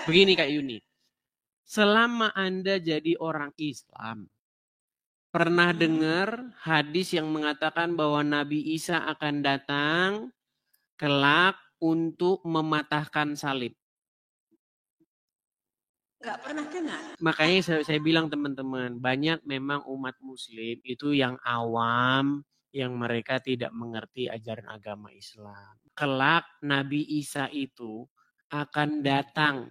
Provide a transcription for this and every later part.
Begini Kak Yuni, selama Anda jadi orang Islam, pernah dengar hadis yang mengatakan bahwa Nabi Isa akan datang kelak untuk mematahkan salib? Nggak pernah dengar. Makanya saya bilang teman-teman, banyak memang umat muslim itu yang awam, yang mereka tidak mengerti ajaran agama Islam. Kelak Nabi Isa itu akan datang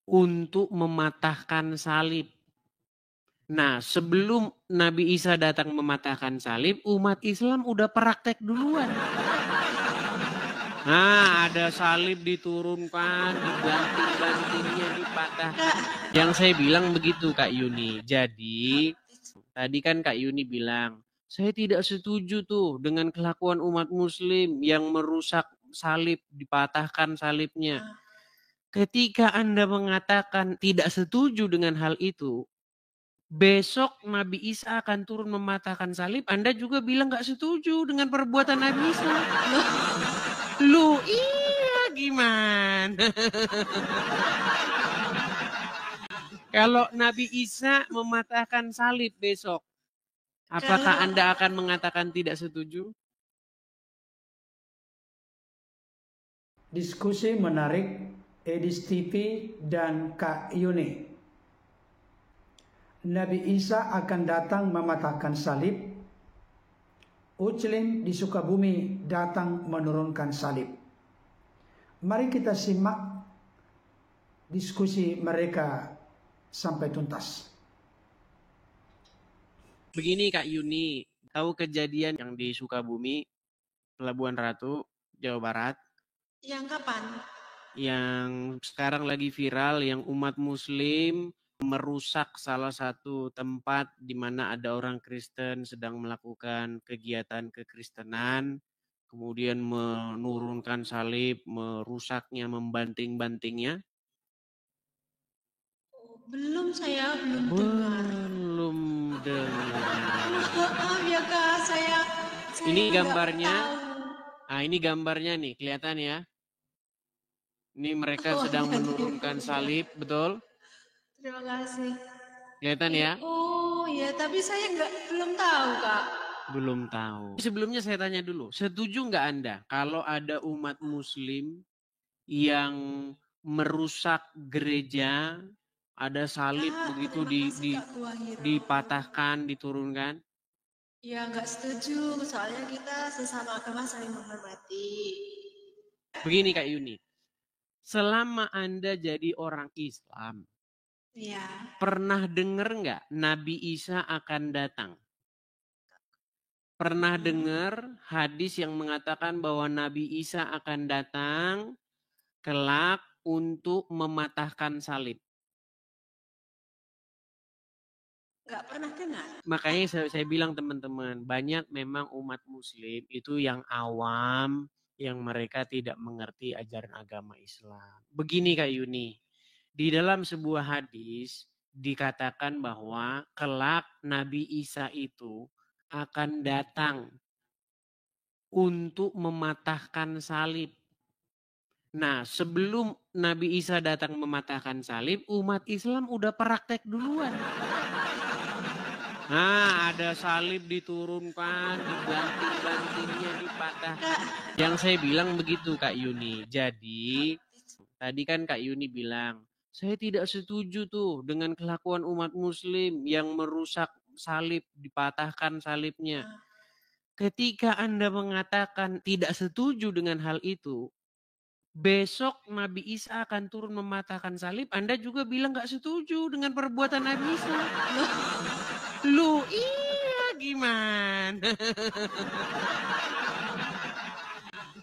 untuk mematahkan salib. Nah, sebelum Nabi Isa datang mematahkan salib, umat Islam udah praktek duluan. Nah, ada salib diturunkan, dibanting-bantingnya, dipatahkan. Yang saya bilang begitu Kak Yuni. Jadi, tadi kan Kak Yuni bilang, saya tidak setuju tuh dengan kelakuan umat muslim yang merusak salib, dipatahkan salibnya. Ketika Anda mengatakan tidak setuju dengan hal itu, besok Nabi Isa akan turun mematahkan salib, Anda juga bilang gak setuju dengan perbuatan Nabi Isa. Loh iya gimana? Kalau Nabi Isa mematahkan salib besok, apakah Anda akan mengatakan tidak setuju? Diskusi menarik Edis TV dan Kak Yuni. Nabi Isa akan datang mematahkan salib. Uclim di Sukabumi datang menurunkan salib. Mari kita simak diskusi mereka sampai tuntas. Begini Kak Yuni, tahu kejadian yang di Sukabumi, Pelabuhan Ratu, Jawa Barat? Yang kapan? Yang sekarang lagi viral, yang umat muslim merusak salah satu tempat di mana ada orang Kristen sedang melakukan kegiatan kekristenan, kemudian menurunkan salib, merusaknya, membanting-bantingnya. Belum, saya belum dengar. Belum dengar. Maaf ya Kak, saya Ini nggak gambarnya. tahu. Ini gambarnya nih, kelihatan ya. Ini mereka Oh, sedang iya, menurunkan salib, betul? terima kasih. Kelihatan ya? Oh ya, tapi saya belum tahu Kak. Belum tahu. Sebelumnya saya tanya dulu, setuju nggak Anda kalau ada umat muslim yang merusak gereja, ada salib Kak, begitu terima kasih Kak Buahiro. dipatahkan, diturunkan? Ya nggak setuju, soalnya kita sesama agama saling menghormati. Begini Kak Yuni, selama Anda jadi orang Islam, Ya. pernah dengar nggak Nabi Isa akan datang? Pernah dengar hadis yang mengatakan bahwa Nabi Isa akan datang kelak untuk mematahkan salib? Nggak pernah dengar. Makanya saya bilang teman-teman, banyak memang umat muslim itu yang awam, yang mereka tidak mengerti ajaran agama Islam. Begini Kak Yuni, di dalam sebuah hadis dikatakan bahwa kelak Nabi Isa itu akan datang untuk mematahkan salib. Nah, sebelum Nabi Isa datang mematahkan salib, umat Islam udah praktek duluan. Nah, ada salib diturunkan, dibanting-bantingnya, dipatahkan. Yang saya bilang begitu Kak Yuni. Jadi, tadi kan Kak Yuni bilang, saya tidak setuju tuh dengan kelakuan umat muslim yang merusak salib, dipatahkan salibnya. Ketika Anda mengatakan tidak setuju dengan hal itu, besok Nabi Isa akan turun mematahkan salib, Anda juga bilang gak setuju dengan perbuatan Nabi Isa. Loh iya gimana?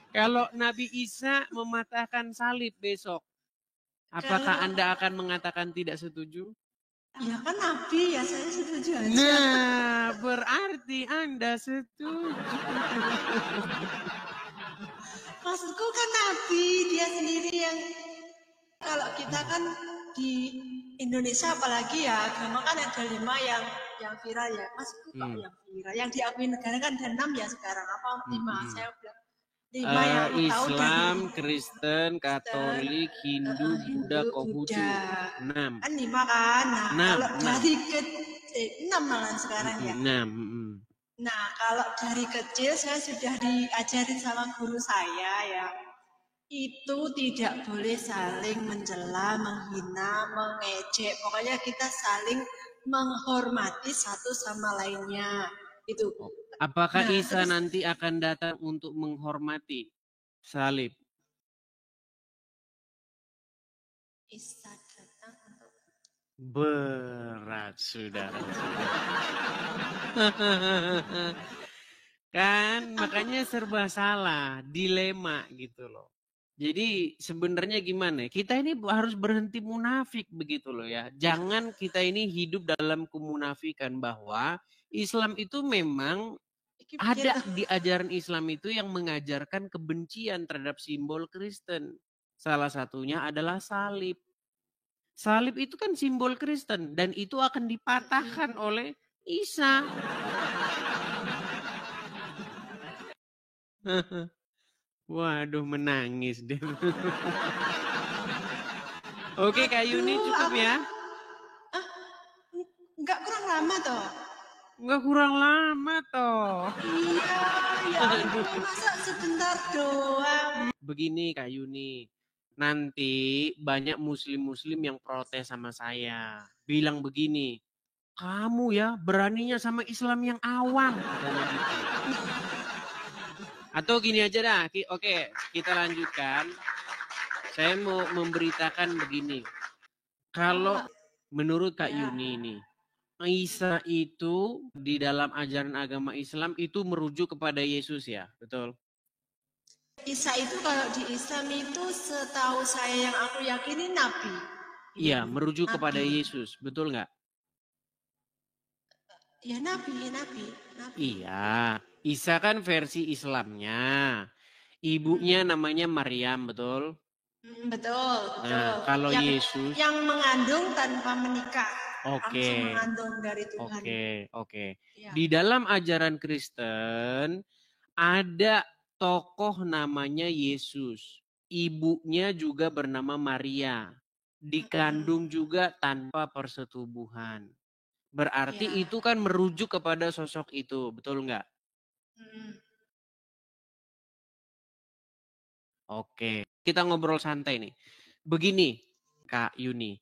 Kalau Nabi Isa mematahkan salib besok, apakah Anda akan mengatakan tidak setuju? Ya kan Nabi, ya saya setuju aja. Nah, berarti Anda setuju. Maksudku kan Nabi, dia sendiri yang, kalau kita kan di Indonesia apalagi ya, agama kan ada 5 yang viral ya. Maksudku kok yang viral, yang diakui negara kan ada 6 ya sekarang, apa 5? Saya bilang 5 yang aku tahu dari Islam, Kristen, Katolik, Hindu, Buddha, Hindu, Konghucu. Buddha. 6. Kan 5 kan. Nah, Enam, kalau enam. dari 6 malah sekarang ya. 6. Nah, kalau dari kecil saya sudah diajarin sama guru saya ya, itu tidak boleh saling mencela, menghina, mengejek. Pokoknya kita saling menghormati satu sama lainnya. Itu. Apakah Nah, Isa terus- nanti akan datang untuk menghormati salib? Isa datang untuk Berat, saudara. Kan makanya serba salah, dilema gitu loh. Jadi sebenarnya gimana? Kita ini harus berhenti munafik begitu loh ya. Jangan kita ini hidup dalam kemunafikan bahwa Islam itu memang ada di ajaran Islam itu yang mengajarkan kebencian terhadap simbol Kristen. Salah satunya adalah salib. Salib itu kan simbol Kristen dan itu akan dipatahkan oleh Isa. Waduh, menangis deh. Oke, Kak Yuni cukup ya? Enggak kurang lama toh? Enggak kurang lama toh. Iya, ya ampun, masa sebentar doang. Begini Kak Yuni, nanti banyak muslim-muslim yang protes sama saya. Bilang begini, kamu ya beraninya sama Islam yang awam. Katanya gitu. Atau gini aja dah, oke kita lanjutkan. Saya mau memberitakan begini. Kalau menurut Kak Yuni ini, Isa itu di dalam ajaran agama Islam itu merujuk kepada Yesus ya, betul? Isa itu kalau di Islam itu setahu saya yang aku yakini nabi. Iya, merujuk kepada Yesus, betul nggak? Ya nabi. Iya, Isa kan versi Islamnya. Ibunya namanya Maryam, betul? Betul. Nah, kalau Yesus yang mengandung tanpa menikah. Oke. Langsung mengandung dari Tuhan. Oke. Ya. Di dalam ajaran Kristen ada tokoh namanya Yesus. Ibunya juga bernama Maria. Dikandung juga tanpa persetubuhan. Berarti Ya. itu kan merujuk kepada sosok itu, betul nggak? Oke, kita ngobrol santai nih. Begini, Kak Yuni.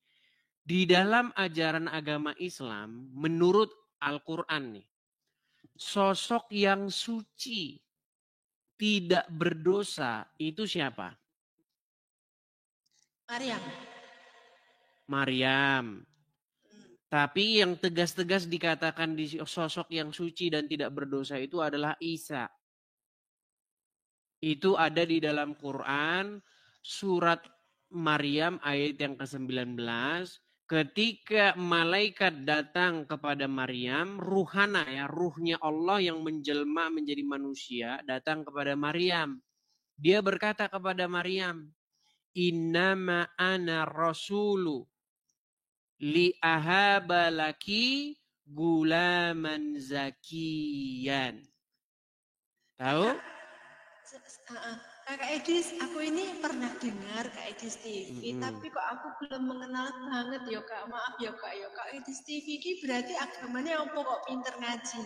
Di dalam ajaran agama Islam, menurut Al-Quran nih, sosok yang suci, tidak berdosa, itu siapa? Maryam. Tapi yang tegas-tegas dikatakan di sosok yang suci dan tidak berdosa itu adalah Isa. Itu ada di dalam Quran, surat Maryam ayat yang ke-19. Ketika malaikat datang kepada Maryam, ruhana ya, ruhnya Allah yang menjelma menjadi manusia datang kepada Maryam. Dia berkata kepada Maryam, "Innama ana rasulu li ahaba laki gulaman zakiyan." Tahu? Kak Edis, aku ini pernah dengar Kak Edis TV, tapi kok aku belum mengenal banget ya Kak. Maaf ya Kak. Kak Edis TV ini berarti agamanya apa kok pinter ngaji?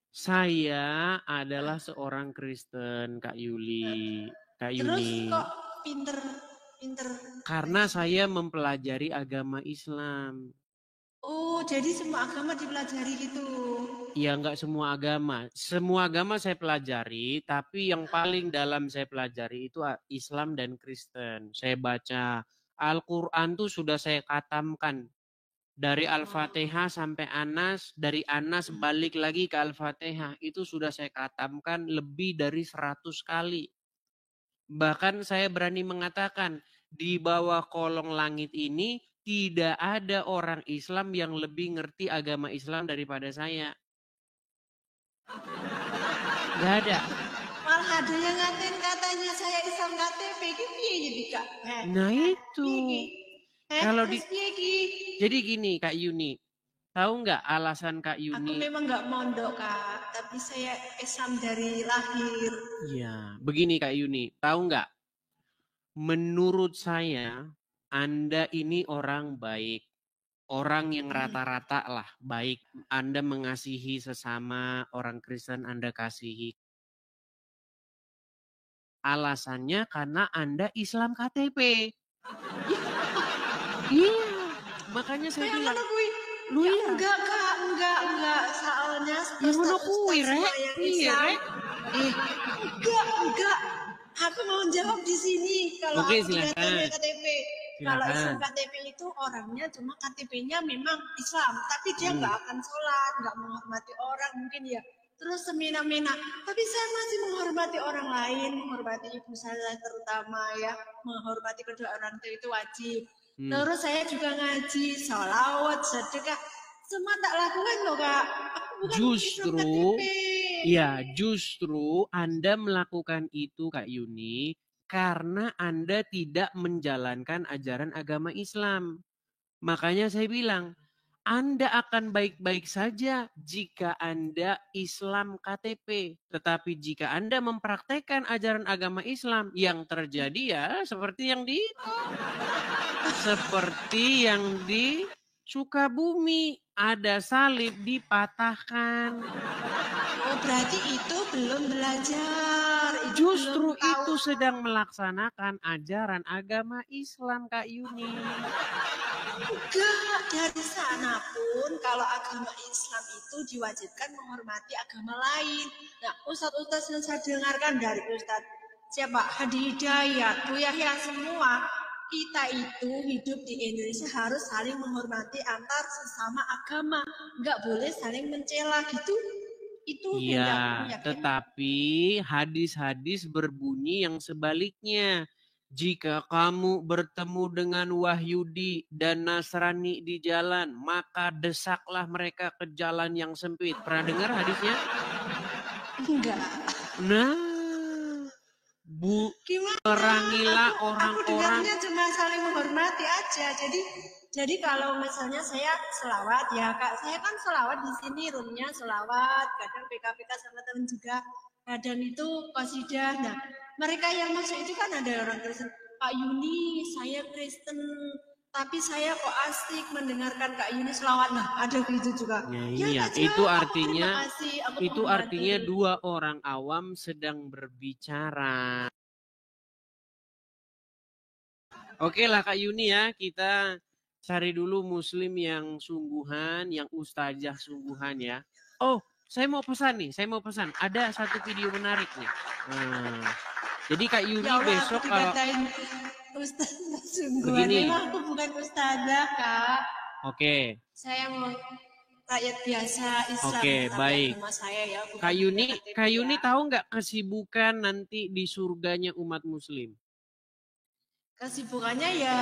Saya adalah seorang Kristen, Kak Yuli. Kak Yuni. Terus kok pinter? Karena saya mempelajari agama Islam. Oh, jadi semua agama dipelajari gitu? Ya enggak semua agama. Semua agama saya pelajari, tapi yang paling dalam saya pelajari itu Islam dan Kristen. Saya baca Al-Quran tuh sudah saya khatamkan. Dari Al-Fatihah sampai Anas, dari Anas balik lagi ke Al-Fatihah. Itu sudah saya khatamkan lebih dari 100 kali. Bahkan saya berani mengatakan, di bawah kolong langit ini tidak ada orang Islam yang lebih ngerti agama Islam daripada saya. Gak ada. Malah ada yang ngatain katanya saya Islam KTP gitu jadi Kak. Nah itu. Kalau jadi gini Kak Yuni, tahu nggak alasan Kak Yuni? Aku memang nggak mondok Kak. tapi saya Islam dari lahir. Iya, begini Kak Yuni, tahu nggak? Menurut saya, Anda ini orang baik. Orang yang rata-rata lah baik. Anda mengasihi sesama orang Kristen, Anda kasihi. Alasannya karena Anda Islam KTP. Iya, makanya saya Yang bilang. mana kui? Lu Ya ya? enggak. Soalnya Yang mana kui, ustaz-ustaz Rek? semua yang Iya, Islam. Rek. Enggak. Aku mau jawab di sini kalau Oke, aku silakan. datangnya KTP. Kalau Silakan. Islam KTP itu orangnya cuma KTP-nya memang Islam, tapi dia nggak akan sholat, nggak menghormati orang mungkin ya. Terus semena-mena. Tapi saya masih menghormati orang lain, menghormati ibu saya terutama ya, menghormati kedua orang tua itu wajib. Terus saya juga ngaji, sholawat, sedekah, semua tak lakukan loh Kak. Aku bukan Islam KTP. Ya, justru Anda melakukan itu Kak Yuni karena Anda tidak menjalankan ajaran agama Islam. Makanya saya bilang, Anda akan baik-baik saja jika Anda Islam KTP. Tetapi jika Anda mempraktekkan ajaran agama Islam, yang terjadi ya seperti yang di Sukabumi. Ada salib dipatahkan. Oh, berarti itu belum belajar. Justru itu sedang melaksanakan ajaran agama Islam, Kak Yuni. Enggak, dari sana pun kalau agama Islam itu diwajibkan menghormati agama lain. Nah, ustadz-ustadz yang saya dengarkan dari ustadz siapa? Hadi Hidayat, Bu Yahya semua, kita itu hidup di Indonesia harus saling menghormati antar sesama agama. Enggak boleh saling mencela gitu. Itu iya, tetapi hadis-hadis berbunyi yang sebaliknya. Jika kamu bertemu dengan Wahyudi dan Nasrani di jalan, maka desaklah mereka ke jalan yang sempit. Pernah dengar hadisnya? Enggak. Nah, perangilah orang-orang. Aku dengarnya cuma saling menghormati aja. Jadi kalau misalnya saya selawat ya Kak, saya kan selawat di sini roomnya selawat, kadang PKPK sama teman juga, kadang itu qasidah. Nah, mereka yang masuk itu kan ada orang Kristen. Kak Yuni, saya Kristen, tapi saya kok asik mendengarkan Kak Yuni selawat. Nah, ada gitu juga. Ya, itu artinya dua orang awam sedang berbicara. Oke lah Kak Yuni ya, kita cari dulu muslim yang sungguhan, yang ustazah sungguhan ya. Oh, saya mau pesan. Ada satu video menarik nih. Jadi Kak Yuni ya Allah, besok kalau ustazah sungguhan, begini. Memang aku bukan ustazah Kak. Oke. Saya mau rakyat biasa Islam. Oke, baik. Saya ya, Kak Yuni tahu nggak kesibukan nanti di surganya umat muslim? Kesibukannya ya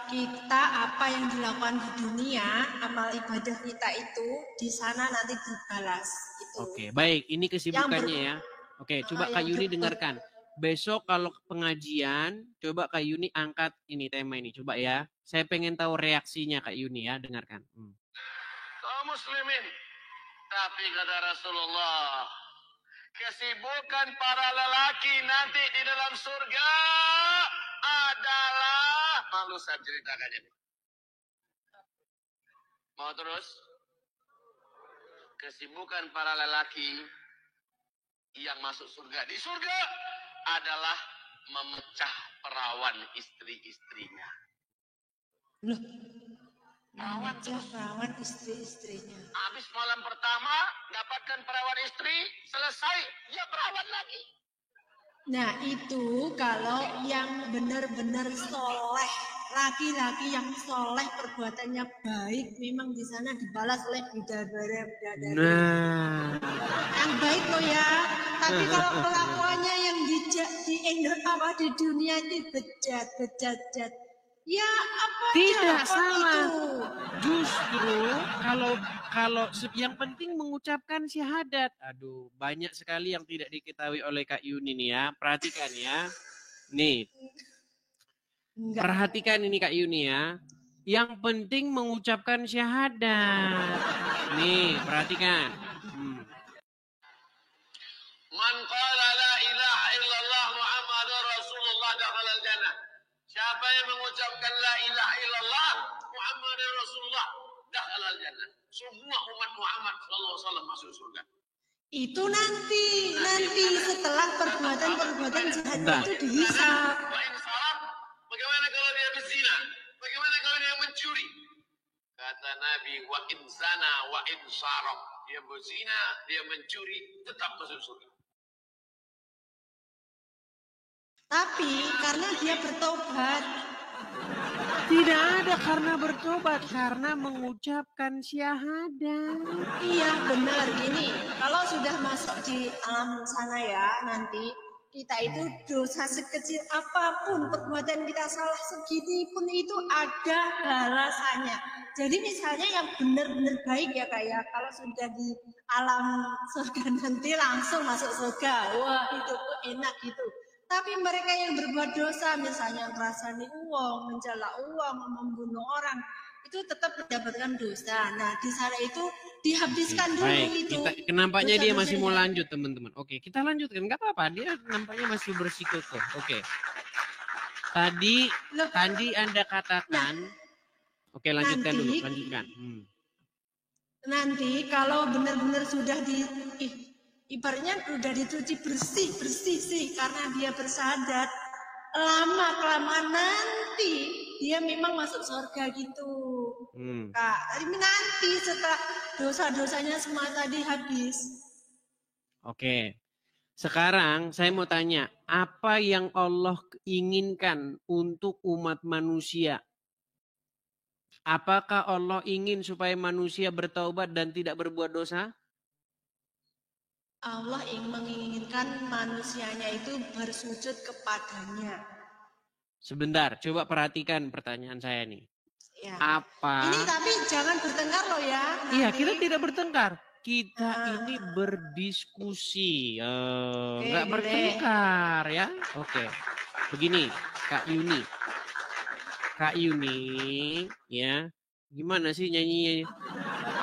kita apa yang dilakukan di dunia, amal ibadah kita itu di sana nanti dibalas. Itu. Oke, baik. Ini kesibukannya ya. Oke, coba Kak Yuni dengarkan. Besok kalau pengajian, coba Kak Yuni angkat ini tema ini. Coba ya. Saya pengen tahu reaksinya Kak Yuni ya. Dengarkan. Kaum muslimin. Tapi kata Rasulullah, kesibukan para lelaki nanti di dalam surga adalah, malu saya ceritakan ini. Mau terus? Kesibukan para lelaki yang masuk surga di surga adalah memecah perawan istri-istrinya. Loh, perawan istri-istrinya. Habis malam pertama dapatkan perawan istri, selesai dia perawan lagi. Nah itu kalau yang benar-benar soleh, laki-laki yang soleh perbuatannya baik, memang di sana dibalas oleh bidadari. Nah, yang baik loh ya. Tapi kalau kelakuannya yang di dunia itu bejat. Ya apa tidak salah. Itu? Justru kalau yang penting mengucapkan syahadat. Aduh, banyak sekali yang tidak diketahui oleh Kak Yuni nih ya. Perhatikan ya. Nih. Perhatikan ini Kak Yuni ya. Yang penting mengucapkan syahadat. Nih, perhatikan. ilaha illallah Muhammadar Rasulullah dakhalal jannah. Semua umat Muhammad sallallahu alaihi wasallam masuk surga. Itu nanti setelah perbuatan jahat itu dihisab. Bagaimana kalau dia berzina? Bagaimana kalau dia mencuri? Kata Nabi, wa in zana wa in saraq. Dia berzina, dia mencuri, tetap masuk surga. Tapi karena dia bertobat. Tidak ada karena bertobat, karena mengucapkan syahadat. Iya benar, ini kalau sudah masuk di alam sana ya, nanti kita itu dosa sekecil apapun, perbuatan kita salah segini pun itu ada balasannya. Jadi misalnya yang benar-benar baik ya Kak ya, kalau sudah di alam surga nanti langsung masuk surga, wah itu enak gitu. Tapi mereka yang berbuat dosa, misalnya merasani uang, mencela uang, membunuh orang, itu tetap mendapatkan dosa. Nah, di sana itu dihabiskan dulu Baik, itu. Nampaknya dia masih mau lanjut teman-teman. Oke, kita lanjutkan. Nggak apa-apa, dia nampaknya masih bersikukuh. Oke. Tadi Anda katakan, oke lanjutkan dulu, lanjutkan. Nanti kalau benar-benar sudah ibaratnya udah dicuci bersih sih karena dia bersyahadat, lama kelamaan nanti dia memang masuk surga gitu. Kak, tapi nanti setelah dosa-dosanya semua tadi habis. Oke. Sekarang saya mau tanya, apa yang Allah inginkan untuk umat manusia? Apakah Allah ingin supaya manusia bertaubat dan tidak berbuat dosa? Allah menginginkan manusianya itu bersujud kepadanya. Sebentar, coba perhatikan pertanyaan saya nih. Ya. Apa? Ini tapi jangan bertengkar loh ya. Iya, kita tidak bertengkar. Kita ini berdiskusi. Nggak bertengkar ya. Oke. Begini, Kak Yuni, ya. Gimana sih nyanyinya?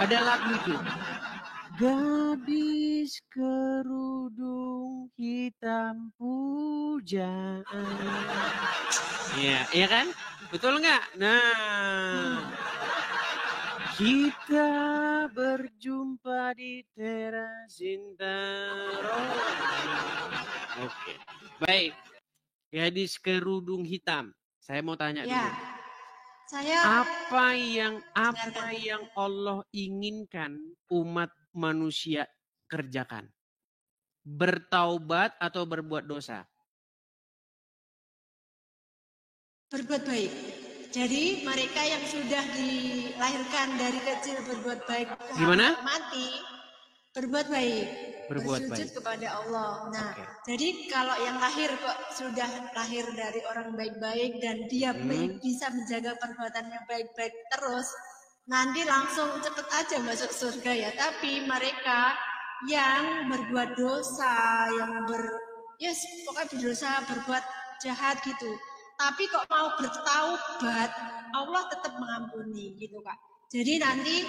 Ada lagu itu. Gadis kerudung hitam pujaan. Iya kan? Betul nggak? Nah, kita berjumpa di teras Sintaro. Oke, baik. Gadis kerudung hitam. Saya mau tanya dulu. Apa yang Allah inginkan umat manusia kerjakan? Bertaubat atau berbuat dosa? Berbuat baik. Jadi mereka yang sudah dilahirkan dari kecil berbuat baik, gimana? Mati berbuat baik, bersujud kepada Allah. Nah, jadi kalau yang lahir kok sudah lahir dari orang baik-baik dan dia bisa menjaga perbuatannya baik-baik terus, nanti langsung cepet aja masuk surga ya. Tapi mereka yang berbuat dosa, yang pokoknya berdosa, berbuat jahat gitu. Tapi kok mau bertaubat, Allah tetap mengampuni gitu Kak. Jadi nanti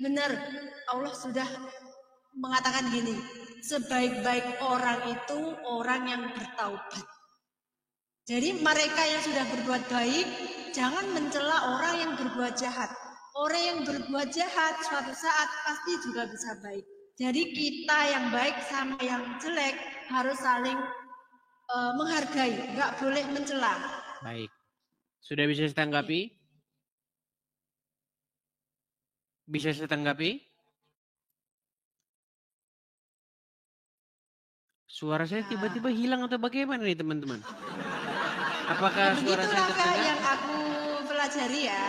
benar Allah sudah mengatakan gini, sebaik-baik orang itu orang yang bertaubat. Jadi mereka yang sudah berbuat baik, jangan mencela orang yang berbuat jahat. Orang yang berbuat jahat suatu saat pasti juga bisa baik. Jadi kita yang baik sama yang jelek harus saling menghargai, nggak boleh mencela. Baik, sudah bisa saya tanggapi? Bisa saya tanggapi? Suara saya tiba-tiba hilang atau bagaimana nih teman-teman? Apakah suara saya terdengar? Yang aku pelajari ya.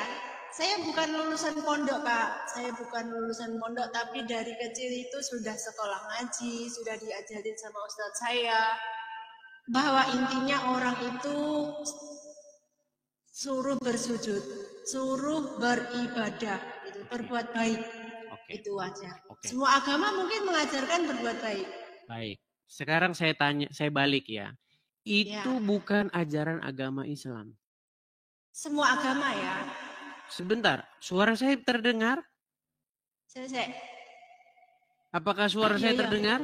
Saya bukan lulusan pondok Kak. Saya bukan lulusan pondok, tapi dari kecil itu sudah sekolah ngaji, sudah diajarin sama ustadz saya. Bahwa intinya orang itu suruh bersujud, suruh beribadah, gitu, berbuat baik. Itu aja. Semua agama mungkin mengajarkan berbuat baik. Baik. Sekarang saya balik ya. Itu bukan ajaran agama Islam. Semua agama ya. Sebentar, suara saya terdengar? Selesai. Apakah suara saya terdengar?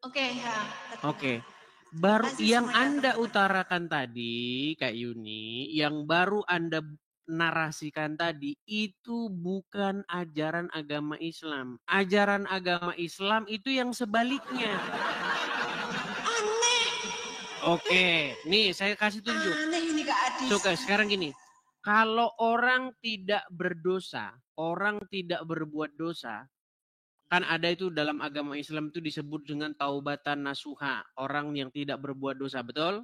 Oke, ya. Oke. Baru Kasih yang sama Anda teman-teman. utarakan tadi, Kak Yuni, yang baru Anda narasikan tadi itu bukan ajaran agama Islam. Ajaran agama Islam itu yang sebaliknya. Aneh. Oke, nih saya kasih tunjuk. Aneh ini Kak Adis. Suka sekarang gini. Kalau orang tidak berdosa, orang tidak berbuat dosa, kan ada itu dalam agama Islam itu disebut dengan taubatan nasuha. Orang yang tidak berbuat dosa, betul?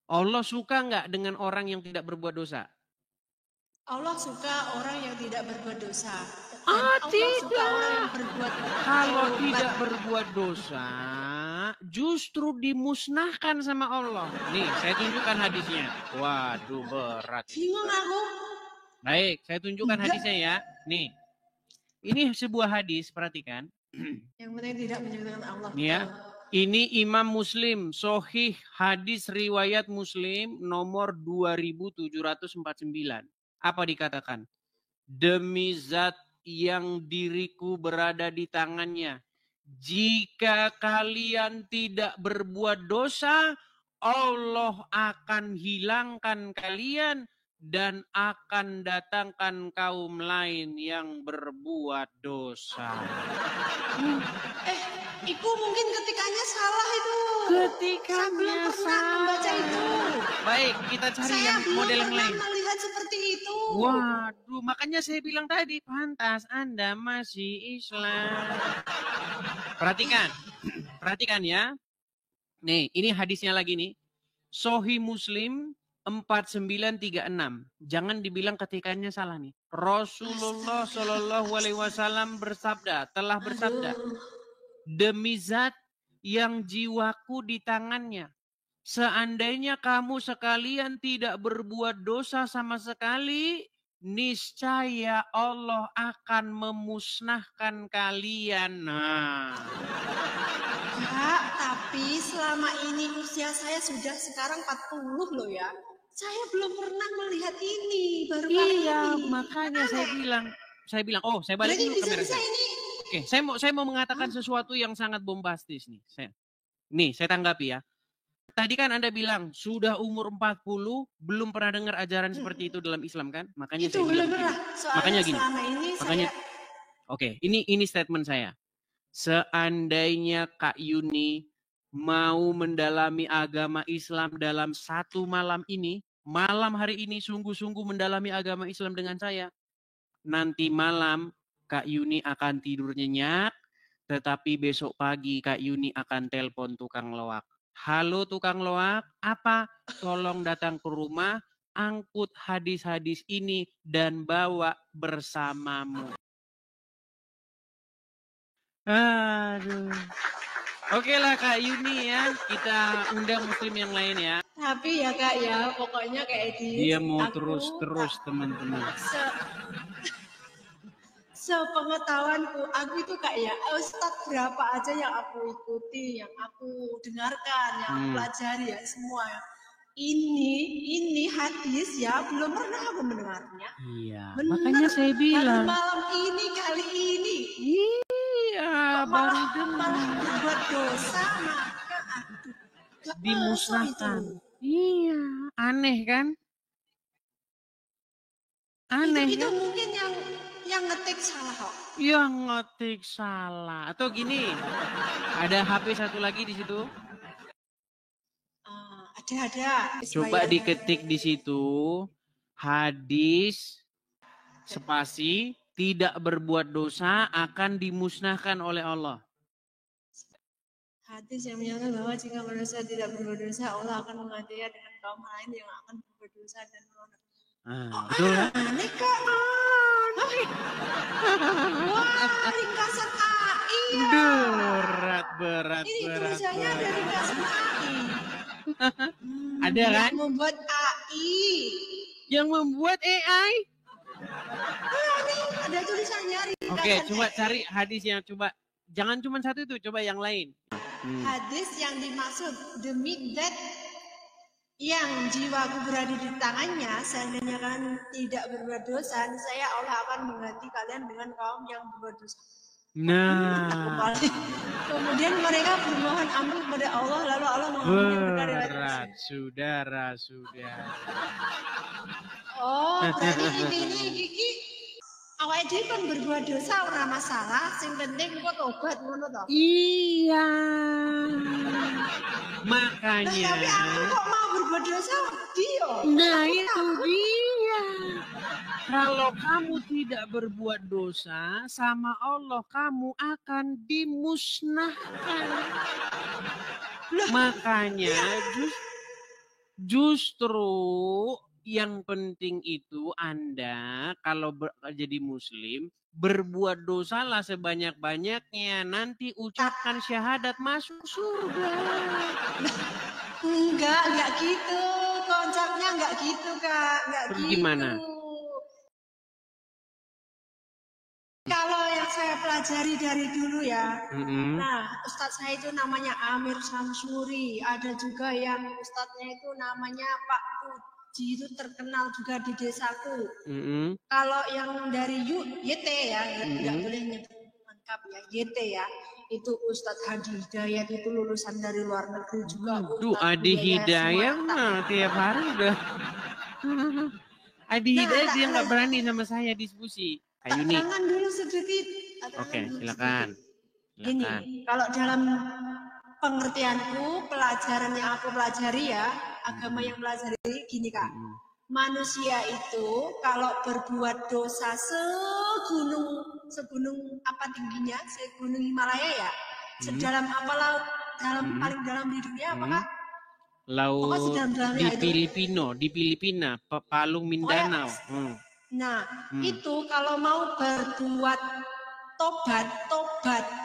Allah suka nggak dengan orang yang tidak berbuat dosa? Allah suka orang yang tidak berbuat dosa. Dan Ah, Allah suka tidak. orang yang berbuat Kalau taubat. tidak berbuat dosa, justru dimusnahkan sama Allah. Nih, saya tunjukkan hadisnya. Waduh, berat. Bingung aku. Baik, saya tunjukkan Enggak. hadisnya ya. Nih, ini sebuah hadis, perhatikan. Yang penting tidak menyebutkan Allah. Nih ya, ini Imam Muslim, Sohih hadis riwayat Muslim nomor 2749. Apa dikatakan? Demi zat yang diriku berada di tangannya, jika kalian tidak berbuat dosa, Allah akan hilangkan kalian dan akan datangkan kaum lain yang berbuat dosa. Iku mungkin ketikanya salah itu. Ketikanya Saya belum pernah salah. membaca itu. Baik, kita cari Saya yang belum model yang pernah lain. melihat seperti itu. Waduh, makanya saya bilang tadi, pantas Anda masih Islam. Perhatikan ya. Nih, ini hadisnya lagi nih. Sahih Muslim 4936. Jangan dibilang ketikannya salah nih. Rasulullah Shallallahu Alaihi Wasallam telah bersabda, demi zat yang jiwaku di tangannya, seandainya kamu sekalian tidak berbuat dosa sama sekali, niscaya Allah akan memusnahkan kalian. Nah, Kak, tapi selama ini usia saya sudah sekarang 40 loh ya. Saya belum pernah melihat ini, baru kali iya, ini. makanya saya bilang, oh, saya balik Berarti dulu kamera bisa-bisa saya. ini. Oke, saya mau mengatakan sesuatu yang sangat bombastis nih. Saya tanggapi ya. Tadi kan Anda bilang sudah umur 40 belum pernah dengar ajaran seperti itu dalam Islam kan? Makanya Itu saya belum bilang pernah. begini. Soalnya Makanya gini. selama ini Makanya saya oke, ini statement saya. Seandainya Kak Yuni mau mendalami agama Islam dalam satu malam ini, malam hari ini sungguh-sungguh mendalami agama Islam dengan saya, nanti malam Kak Yuni akan tidur nyenyak, tetapi besok pagi Kak Yuni akan telepon tukang loak. Halo tukang loak, apa? Tolong datang ke rumah, angkut hadis-hadis ini dan bawa bersamamu. Aduh. Oke lah Kak Yuni ya, kita undang muslim yang lain ya. tapi ya Kak ya, pokoknya kayak di Dia mau aku, terus teman-teman. Sepengetahuanku, aku itu Kak ya, Ustadz berapa aja yang aku ikuti, yang aku dengarkan, yang aku pelajari ya semua. Ini hadis ya, belum pernah aku mendengarnya. Iya, Benar, makanya saya bilang. baru malam ini, kali ini. Iya, baru dengar. Berbuat dosa, maka aduh, gak Dimusnahkan. masuk itu. Iya, aneh kan? Aneh Itu kan? mungkin yang ngetik salah kok. Yang ngetik salah. Atau gini, ada HP satu lagi di situ. Ada. Coba diketik di situ hadis spasi tidak berbuat dosa akan dimusnahkan oleh Allah. Hadis yang menyatakan bahwa jika manusia tidak berbuat dosa, Allah akan menganiaya dengan kaum lain yang akan berbuat dosa dan Betul kan? aneh Kak. Wah, ringkasan AI ya. Berat. Ini tulisannya ada ringkasan AI. Ada kan? Yang membuat AI. Yang membuat AI? Ini ada tulisannya ringkasan. Oke, coba AI. cari hadisnya. Coba jangan cuma satu itu, coba yang lain. Hadis yang dimaksud demi that yang jiwaku berada di tangannya, seandainya kalian tidak berbuat dosa, saya Allah akan mengganti kalian dengan kaum yang berbuat dosa. Nah, Kemudian mereka bermohon ampun kepada Allah, lalu Allah mengampuni mereka dari berat, saudara. Oh, berarti intinya iki awake dhewe kan berbuat dosa ora masalah, sing penting kok tobat ngono to. Iya. Nah, Makanya. tapi aku kok mau berbuat dosa dia. Nah, itu dia. Kalau kamu tidak berbuat dosa, sama Allah kamu akan dimusnahkan. Makanya justru yang penting itu Anda kalau jadi muslim, berbuat dosalah sebanyak-banyaknya. Nanti ucapkan syahadat masuk surga. Enggak gitu. Konsepnya enggak gitu, Kak. Enggak Terus gitu. gimana? Kalau yang saya pelajari dari dulu ya, Mm-mm. nah Ustadz saya itu namanya Amir Samsuri, ada juga yang Ustadznya itu namanya Pak Puji, itu terkenal juga di desaku. Mm-mm. Kalau yang dari YT ya, nggak boleh nyebut lengkap ya, YT ya, itu Ustadz Hadi Hidayat, itu lulusan dari luar negeri juga. Duh, Adi Hidayat mah tiap hari udah. Adi Hidayat dia nggak berani sama saya diskusi. Ayo nih. Tangan dulu sedikit. Oke, silakan. Gini, kalau dalam pengertianku, pelajaran yang aku pelajari ya, agama yang pelajari gini Kak. Manusia itu kalau berbuat dosa segunung apa tingginya, segunung Himalaya ya, sedalam apa laut, paling dalam di dunia apakah? Laut di Filipina, Palung Mindanao. Nah, itu kalau mau berbuat tobat,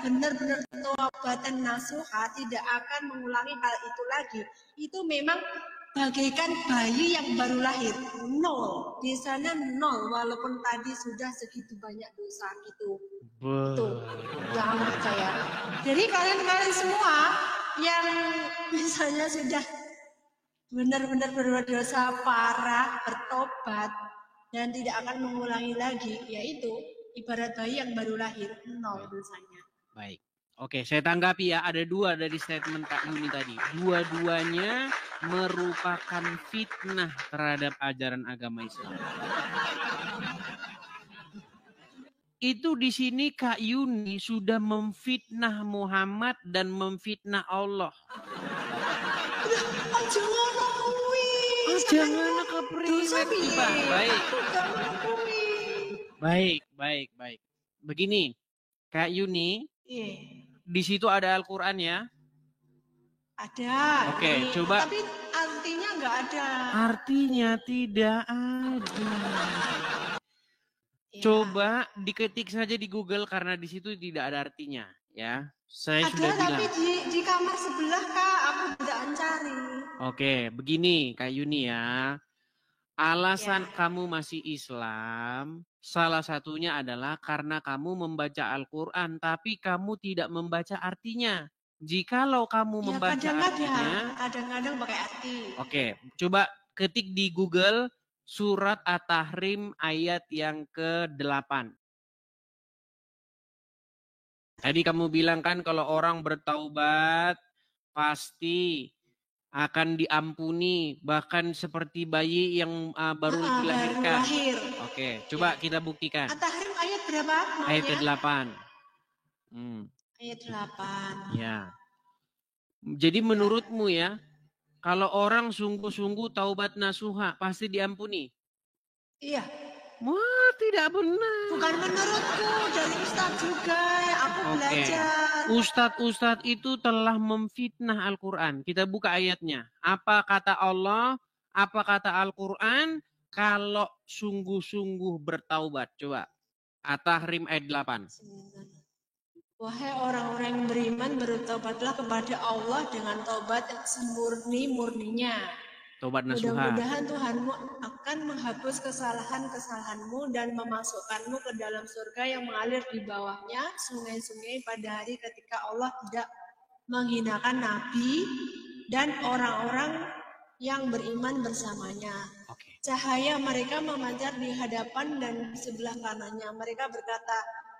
benar-benar tobatan nasuha, tidak akan mengulangi hal itu lagi. Itu memang bagaikan bayi yang baru lahir, nol. Di sana nol, walaupun tadi sudah segitu banyak dosa gitu. Itu, jangan percaya. Jadi kalian semua yang misalnya sudah benar-benar berbuat dosa parah, bertobat, dan tidak akan mengulangi lagi, yaitu ibarat bayi yang baru lahir, nol dosanya. Baik. Oke, saya tanggapi ya. Ada dua dari statement Kak Yuni tadi. Dua-duanya merupakan fitnah terhadap ajaran agama Islam. Itu di sini Kak Yuni sudah memfitnah Muhammad dan memfitnah Allah. Jangan Baik. Begini, Kak Yuni, di situ ada Al-Quran ya? Ada. Oke, coba. Tapi artinya nggak ada. Artinya tidak ada. Ya. Coba diketik saja di Google karena di situ tidak ada artinya, ya. Saya ada, sudah bilang. Tapi di kamar sebelah Kak, aku tidak mencari. Oke, begini Kak Yuni ya. Alasan kamu masih Islam, salah satunya adalah karena kamu membaca Al-Quran, tapi kamu tidak membaca artinya. Jikalau kamu membaca artinya, kadang-kadang pakai arti. Oke, coba ketik di Google surat At-Tahrim ayat yang ke-8. Tadi kamu bilang kan kalau orang bertaubat pasti akan diampuni, bahkan seperti bayi yang baru dilahirkan. Oke, coba kita buktikan. At-Tahrim ayat berapa? Ayat ke-8. Ayat 8. Ya. Jadi menurutmu ya, kalau orang sungguh-sungguh taubat nasuha, pasti diampuni? Iya. Wah, tidak benar. Bukan menurutku, dari Ustadz juga yang aku belajar. Ustadz itu telah memfitnah Al-Quran. Kita buka ayatnya. Apa kata Allah, apa kata Al-Quran, kalau sungguh-sungguh bertaubat. Coba. At-Tahrim ayat 8. Wahai orang-orang yang beriman, bertaubatlah kepada Allah dengan taubat yang semurni-murninya. Tobat nasuha. Mudah-mudahan Tuhanmu akan menghapus kesalahan-kesalahanmu dan memasukkanmu ke dalam surga yang mengalir di bawahnya sungai-sungai pada hari ketika Allah tidak menghinakan Nabi dan orang-orang yang beriman bersamanya. Cahaya mereka memancar di hadapan dan di sebelah kanannya. Mereka berkata,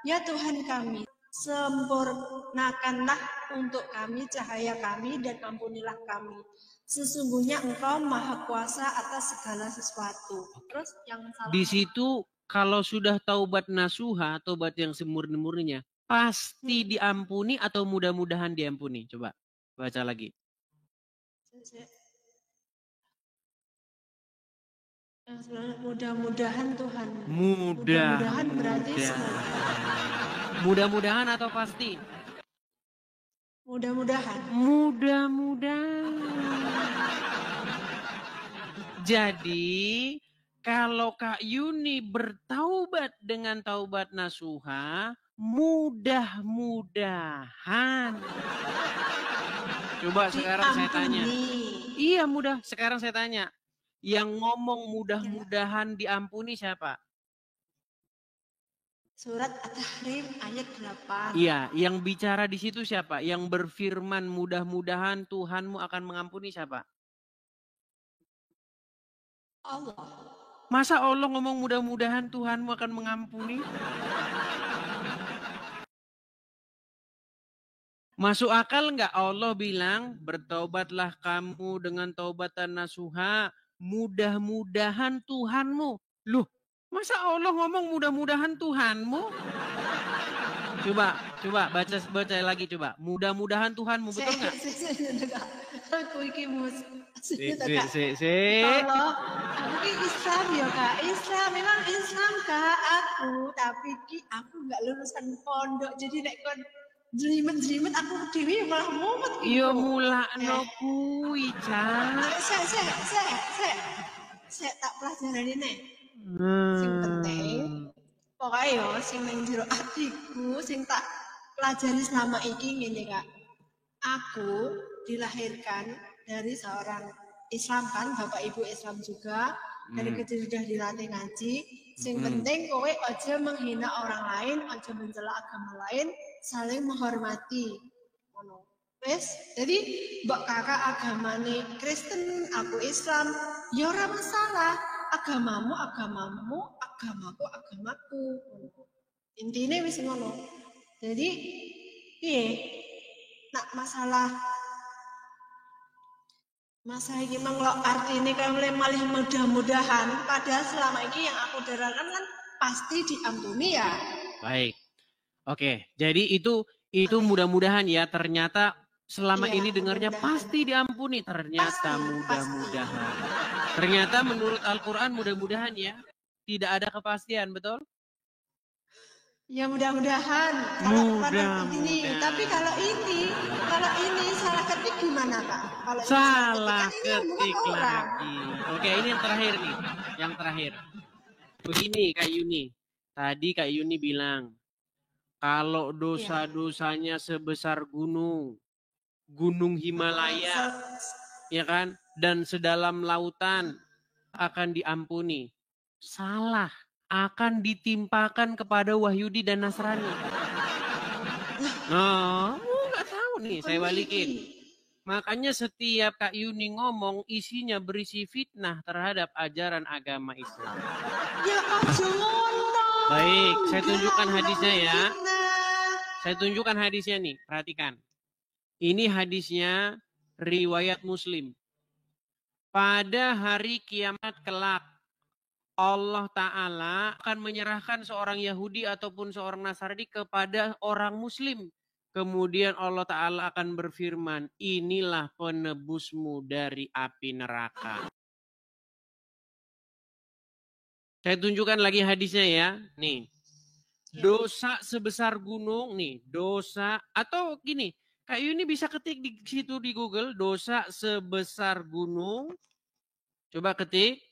ya Tuhan kami, sempurnakanlah untuk kami cahaya kami dan ampunilah kami. Sesungguhnya Engkau Maha Kuasa atas segala sesuatu. Terus yang salah. Di situ kalau sudah taubat nasuha, taubat yang semurni-murninya, pasti diampuni atau mudah-mudahan diampuni? Coba baca lagi. Mudah-mudahan Tuhan. Mudah-mudahan berarti semoga. Mudah-mudahan atau pasti? Mudah-mudahan. Mudah-mudahan. Jadi kalau Kak Yuni bertaubat dengan taubat nasuha, mudah-mudahan. Coba sekarang saya tanya. Iya mudah. Sekarang saya tanya. Yang ngomong mudah-mudahan diampuni siapa? Surat At-Tahrim ayat 8. Iya, yang bicara di situ siapa? Yang berfirman mudah-mudahan Tuhanmu akan mengampuni siapa? Allah. Masa Allah ngomong mudah-mudahan Tuhanmu akan mengampuni? Masuk akal nggak Allah bilang bertaubatlah kamu dengan taubatan nasuha, mudah-mudahan Tuhanmu. Loh, masa Allah ngomong mudah-mudahan Tuhanmu? Coba baca lagi coba. Mudah-mudahan Tuhanmu, betul nggak? Aku iki mus. Allah, aku ki Islam ya Kak. Islam memang Islam Kak aku, tapi ki aku nggak lulusan pondok jadi nek kon jelimet aku dewi malah mumet. Iya mulakno kuwi, Cak. Saya tak pelajaran ini. Sing penting pokoknya yo sing ning jero atiku sing tak pelajari selama iki ngene Kak. Aku dilahirkan dari seorang Islam kan, bapak ibu Islam juga. Dari kecil sudah dilatih ngaji. Sing penting kowe aja menghina orang lain, aja mencela agama lain, saling menghormati. Ngono. Wes, jadi mbak kakak agamane Kristen, aku Islam, ya ora masalah. Agamamu, agamaku, agamaku. Intinya wis ngono. Jadi, piye? Nak masalah ini mengelok arti ini kan malih mudah-mudahan. Padahal selama ini yang aku dengarkan kan pasti diampuni ya. Baik. Oke, jadi itu mudah-mudahan ya. Ternyata selama ini dengarnya pasti diampuni. Ternyata mudah-mudahan. Ternyata menurut Al-Quran mudah-mudahan ya. Tidak ada kepastian, betul? Ya mudah-mudahan. Tapi kalau ini salah ketik gimana Kak? Kalau salah ketik lagi. Oke, ini yang terakhir nih. Yang terakhir. Begini Kak Yuni. Tadi Kak Yuni bilang, kalau dosa-dosanya sebesar gunung Himalaya, ya kan, dan sedalam lautan akan diampuni. Salah, akan ditimpakan kepada Wahyudi dan Nasrani. Nah, nggak tahu nih, saya balikin. Makanya setiap Kak Yuni ngomong isinya berisi fitnah terhadap ajaran agama Islam. Ya Allah. Baik, saya tunjukkan hadisnya ya. Saya tunjukkan hadisnya nih, perhatikan. Ini hadisnya riwayat Muslim. Pada hari kiamat kelak, Allah Ta'ala akan menyerahkan seorang Yahudi ataupun seorang Nasrani kepada orang Muslim. Kemudian Allah Ta'ala akan berfirman, inilah penebusmu dari api neraka. Saya tunjukkan lagi hadisnya ya. Nih, dosa sebesar gunung nih, dosa atau gini, Kak Yuni bisa ketik di situ di Google, dosa sebesar gunung. Coba ketik.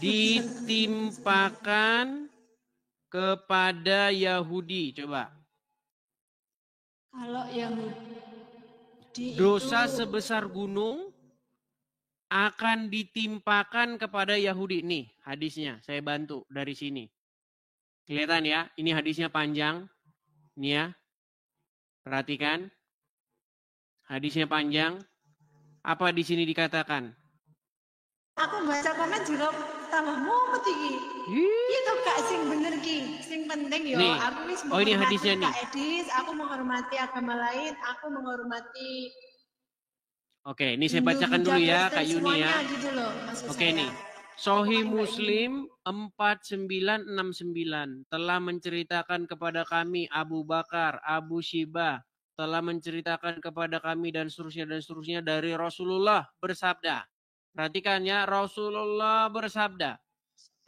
Ditimpakan kepada Yahudi. Coba. Kalau Yahudi dosa sebesar gunung akan ditimpakan kepada Yahudi. Nih hadisnya, saya bantu dari sini. Kelihatan ya, ini hadisnya panjang. Nih ya, perhatikan. Hadisnya panjang. Apa di sini dikatakan? Aku baca komen juga tambah mumet iki. Itu gak sing bener ki. Sing penting yo Nih. aku wis Oh, ini hadisnya nih. Kak Edis, aku menghormati agama lain, aku menghormati Oke, ini saya Hindu, bacakan Buddha, dulu ya Kristen, Kak Yuni semuanya ya. gitu loh maksud Oke saya. nih. Sahih Pokoknya Muslim 4969 telah menceritakan kepada kami Abu Bakar, Abu Shibah telah menceritakan kepada kami dan seterusnya dari Rasulullah bersabda. Perhatikan ya, Rasulullah bersabda,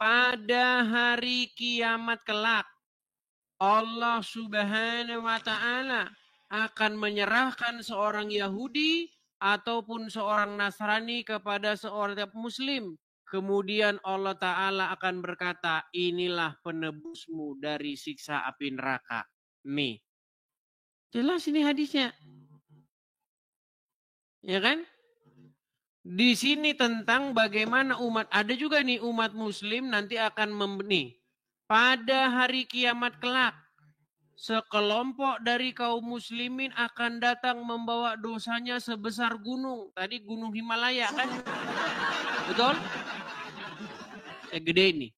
pada hari kiamat kelak Allah Subhanahu wa taala akan menyerahkan seorang Yahudi ataupun seorang Nasrani kepada seorang muslim. Kemudian Allah Ta'ala akan berkata, inilah penebusmu dari siksa api neraka. Nih. Jelas ini hadisnya. Ya kan? Di sini tentang bagaimana umat, ada juga nih umat muslim nanti akan nih. Pada hari kiamat kelak, sekelompok dari kaum muslimin akan datang membawa dosanya sebesar gunung. Tadi gunung Himalaya kan? Betul? Gede ini.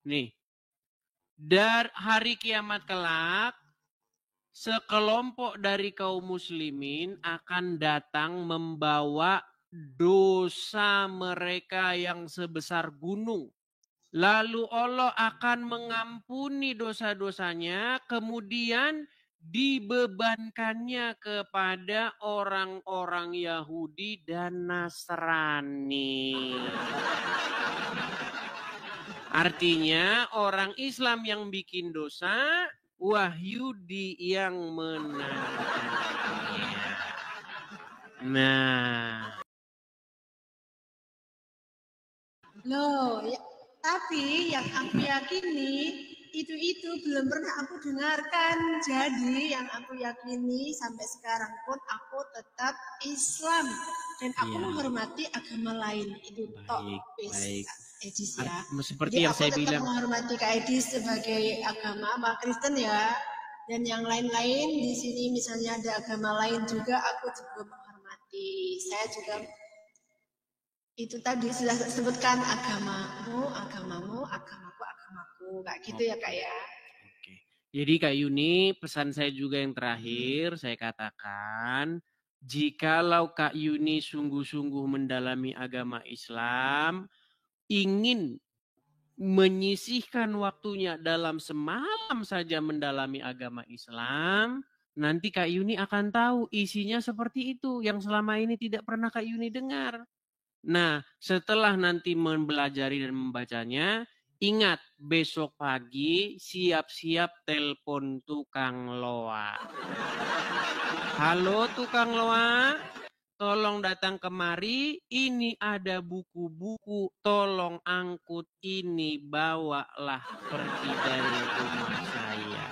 Nih. Dari hari kiamat kelak, sekelompok dari kaum muslimin akan datang membawa dosa mereka yang sebesar gunung. Lalu Allah akan mengampuni dosa-dosanya, kemudian dibebankannya kepada orang-orang Yahudi dan Nasrani. Artinya orang Islam yang bikin dosa, Wahyudi yang menangkannya. Nah. Loh, ya, tapi yang aku yakini itu belum pernah aku dengarkan. Jadi yang aku yakini sampai sekarang pun aku tetap Islam dan aku menghormati agama lain. Itu Baik. Edis ya. Seperti Jadi yang saya bilang. Aku tetap menghormati Kak Edis sebagai agama Kristen ya. Dan yang lain-lain di sini misalnya ada agama lain juga aku juga menghormati. Saya juga itu tadi sudah sebutkan agamamu, agamaku, kayak gitu ya Kak ya. Oke. Jadi Kak Yuni, pesan saya juga yang terakhir, saya katakan, jikalau Kak Yuni sungguh-sungguh mendalami agama Islam, ingin menyisihkan waktunya dalam semalam saja mendalami agama Islam, nanti Kak Yuni akan tahu isinya seperti itu, yang selama ini tidak pernah Kak Yuni dengar. Nah, setelah nanti mempelajari dan membacanya, ingat besok pagi siap-siap telepon tukang loa. Halo tukang loa, tolong datang kemari, ini ada buku-buku, tolong angkut ini, bawalah pergi dari rumah saya.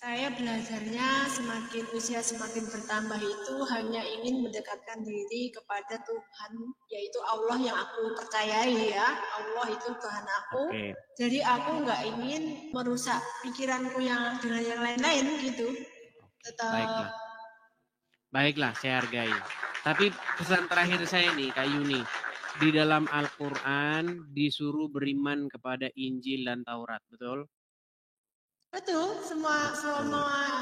Saya belajarnya usia semakin bertambah itu hanya ingin mendekatkan diri kepada Tuhan, yaitu Allah yang aku percayai ya. Allah itu Tuhan aku. Okay. Jadi aku nggak ingin merusak pikiranku yang dengan yang lain-lain gitu. Tetap. Baiklah, saya hargai. Tapi pesan terakhir saya nih, Kak Yuni. Di dalam Al-Quran disuruh beriman kepada Injil dan Taurat, betul? Betul, semua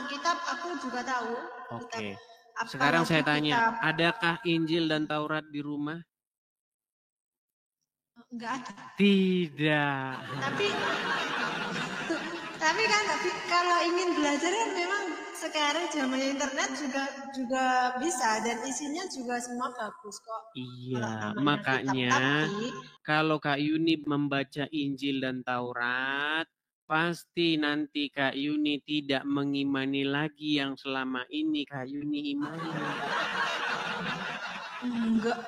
kitab aku juga tahu. Oke. Sekarang saya tanya, adakah Injil dan Taurat di rumah? Enggak ada. Tidak. Tapi kan kalau ingin belajar kan memang sekarang zaman internet juga bisa dan isinya juga semua bagus kok. Iya, makanya kalau Kak Yuni membaca Injil dan Taurat, pasti nanti Kak Yuni tidak mengimani lagi yang selama ini Kak Yuni imani. Enggak.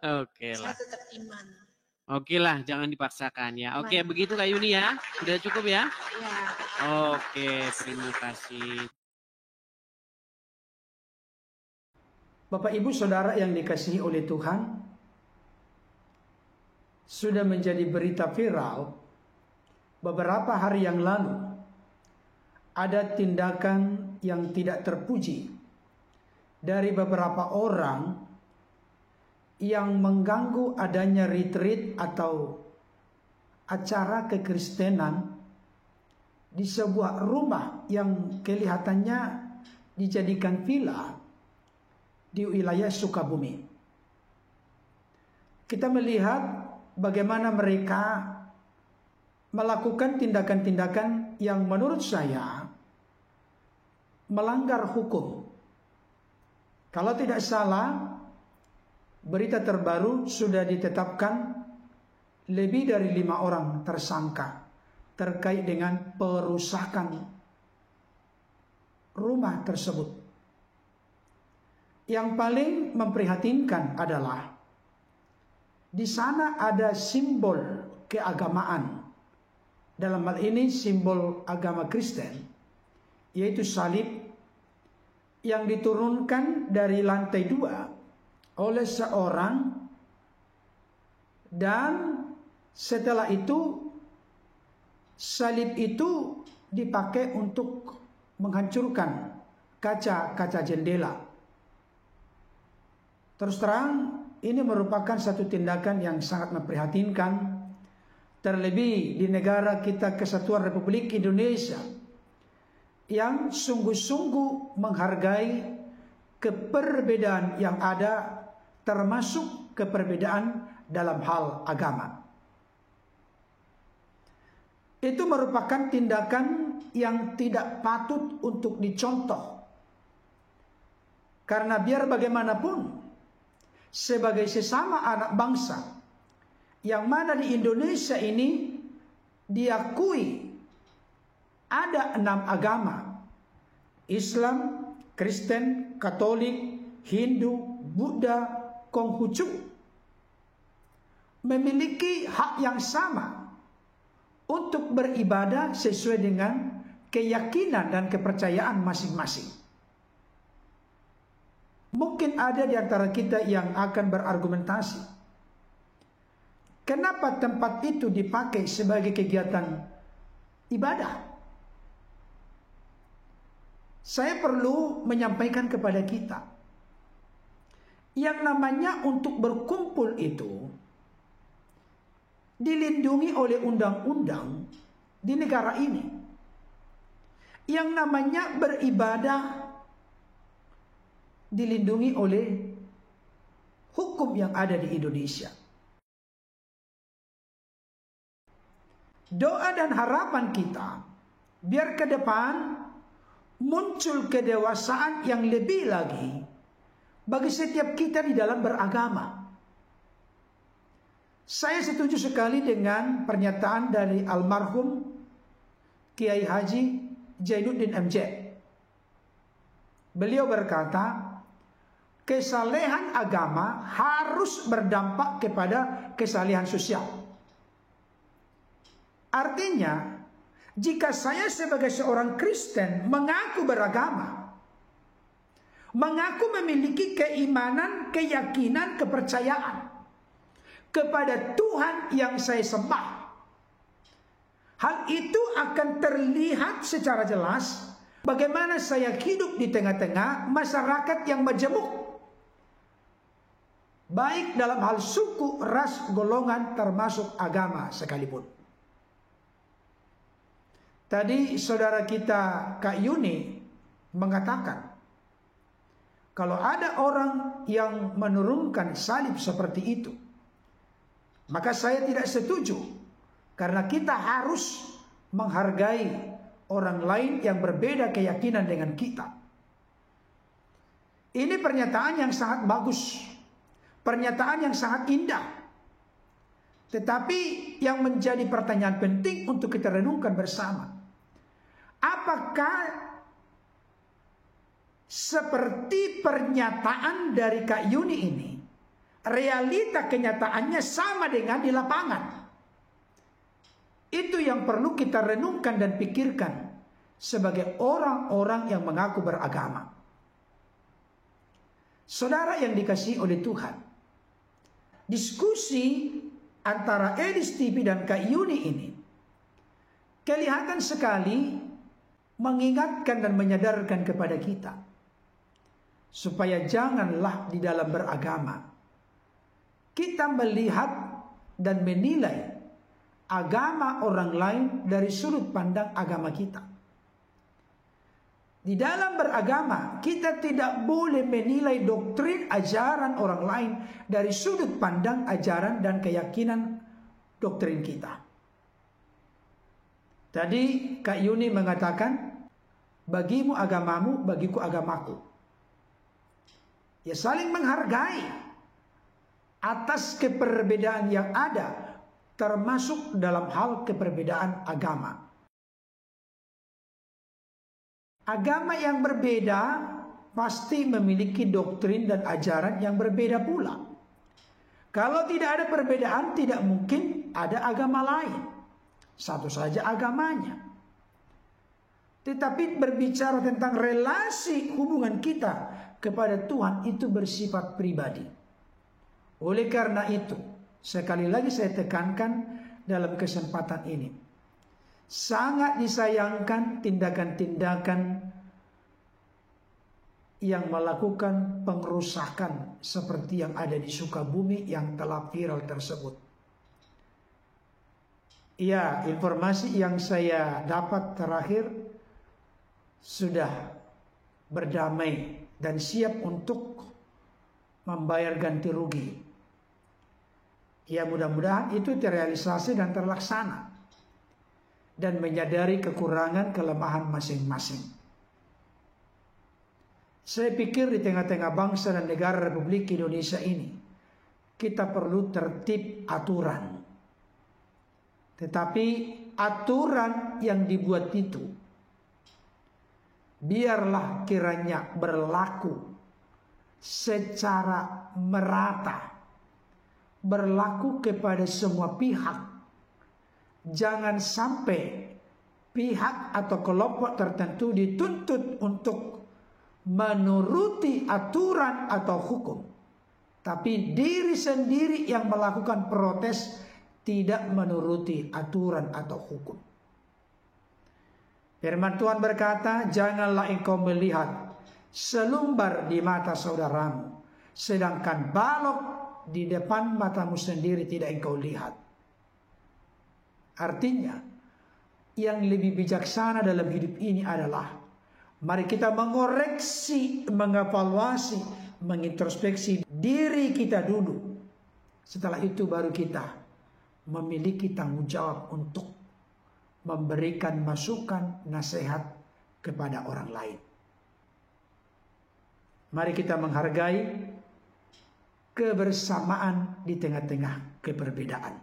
Oke lah. Saya tetap iman. Oke lah, jangan dipaksakan ya. Oke, begitu Kak Yuni ya. Sudah cukup ya? Ya. Oke, terima kasih. Bapak Ibu Saudara yang dikasihi oleh Tuhan, sudah menjadi berita viral beberapa hari yang lalu, ada tindakan yang tidak terpuji dari beberapa orang yang mengganggu adanya retreat atau acara kekristenan di sebuah rumah yang kelihatannya dijadikan villa di wilayah Sukabumi. Kita melihat bagaimana mereka melakukan tindakan-tindakan yang menurut saya melanggar hukum. Kalau tidak salah, berita terbaru sudah ditetapkan lebih dari 5 orang tersangka terkait dengan perusakan rumah tersebut. Yang paling memprihatinkan adalah di sana ada simbol keagamaan. Dalam hal ini simbol agama Kristen, yaitu salib yang diturunkan dari lantai 2 oleh seorang, dan setelah itu salib itu dipakai untuk menghancurkan kaca-kaca jendela. Terus terang, ini merupakan satu tindakan yang sangat memprihatinkan, terlebih di negara kita Kesatuan Republik Indonesia yang sungguh-sungguh menghargai keperbedaan yang ada, termasuk keperbedaan dalam hal agama. Itu merupakan tindakan yang tidak patut untuk dicontoh. Karena biar bagaimanapun, sebagai sesama anak bangsa, yang mana di Indonesia ini diakui ada 6 agama: Islam, Kristen, Katolik, Hindu, Buddha, Konghucu, memiliki hak yang sama untuk beribadah sesuai dengan keyakinan dan kepercayaan masing-masing. Mungkin ada di antara kita yang akan berargumentasi, kenapa tempat itu dipakai sebagai kegiatan ibadah? Saya perlu menyampaikan kepada kita, yang namanya untuk berkumpul itu dilindungi oleh undang-undang di negara ini. Yang namanya beribadah dilindungi oleh hukum yang ada di Indonesia. Doa dan harapan kita, biar ke depan muncul kedewasaan yang lebih lagi bagi setiap kita di dalam beragama. Saya setuju sekali dengan pernyataan dari almarhum Kiai Haji Zainuddin MJ. Beliau berkata, kesalehan agama harus berdampak kepada kesalehan sosial. Artinya, jika saya sebagai seorang Kristen mengaku beragama, mengaku memiliki keimanan, keyakinan, kepercayaan kepada Tuhan yang saya sembah, hal itu akan terlihat secara jelas bagaimana saya hidup di tengah-tengah masyarakat yang majemuk, baik dalam hal suku, ras, golongan, termasuk agama sekalipun. Tadi saudara kita Kak Yuni mengatakan, kalau ada orang yang menurunkan salib seperti itu, maka saya tidak setuju, karena kita harus menghargai orang lain yang berbeda keyakinan dengan kita. Ini pernyataan yang sangat bagus, pernyataan yang sangat indah. Tetapi yang menjadi pertanyaan penting untuk kita renungkan bersama, apakah seperti pernyataan dari Kak Yuni ini, realita kenyataannya sama dengan di lapangan? Itu yang perlu kita renungkan dan pikirkan sebagai orang-orang yang mengaku beragama. Saudara yang dikasihi oleh Tuhan, diskusi antara Edis TV dan Kak Yuni ini kelihatan sekali mengingatkan dan menyadarkan kepada kita supaya janganlah di dalam beragama kita melihat dan menilai agama orang lain dari sudut pandang agama kita. Di dalam beragama, kita tidak boleh menilai doktrin ajaran orang lain dari sudut pandang ajaran dan keyakinan doktrin kita. Tadi Kak Yuni mengatakan, bagimu agamamu, bagiku agamaku. Ya, saling menghargai atas keperbedaan yang ada, termasuk dalam hal keperbedaan agama. Agama yang berbeda pasti memiliki doktrin dan ajaran yang berbeda pula. Kalau tidak ada perbedaan, tidak mungkin ada agama lain. Satu saja agamanya. Tetapi berbicara tentang relasi hubungan kita kepada Tuhan itu bersifat pribadi. Oleh karena itu, sekali lagi saya tekankan dalam kesempatan ini, sangat disayangkan tindakan-tindakan yang melakukan pengerusakan seperti yang ada di Sukabumi yang telah viral tersebut. Ya, informasi yang saya dapat terakhir sudah berdamai dan siap untuk membayar ganti rugi. Ya, mudah-mudahan itu terrealisasi dan terlaksana, dan menyadari kekurangan kelemahan masing-masing. Saya pikir di tengah-tengah bangsa dan negara Republik Indonesia ini, kita perlu tertib aturan. Tetapi aturan yang dibuat itu, biarlah kiranya berlaku secara merata, berlaku kepada semua pihak. Jangan sampai pihak atau kelompok tertentu dituntut untuk menuruti aturan atau hukum, tapi diri sendiri yang melakukan protes tidak menuruti aturan atau hukum. Firman Tuhan berkata, janganlah engkau melihat selumbar di mata saudaramu, sedangkan balok di depan matamu sendiri tidak engkau lihat. Artinya, yang lebih bijaksana dalam hidup ini adalah mari kita mengoreksi, mengevaluasi, mengintrospeksi diri kita dulu. Setelah itu baru kita memiliki tanggung jawab untuk memberikan masukan, nasihat kepada orang lain. Mari kita menghargai kebersamaan di tengah-tengah keperbedaan,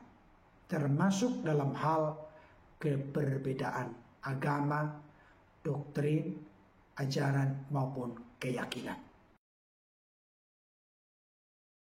termasuk dalam hal keperbedaan agama, doktrin, ajaran maupun keyakinan.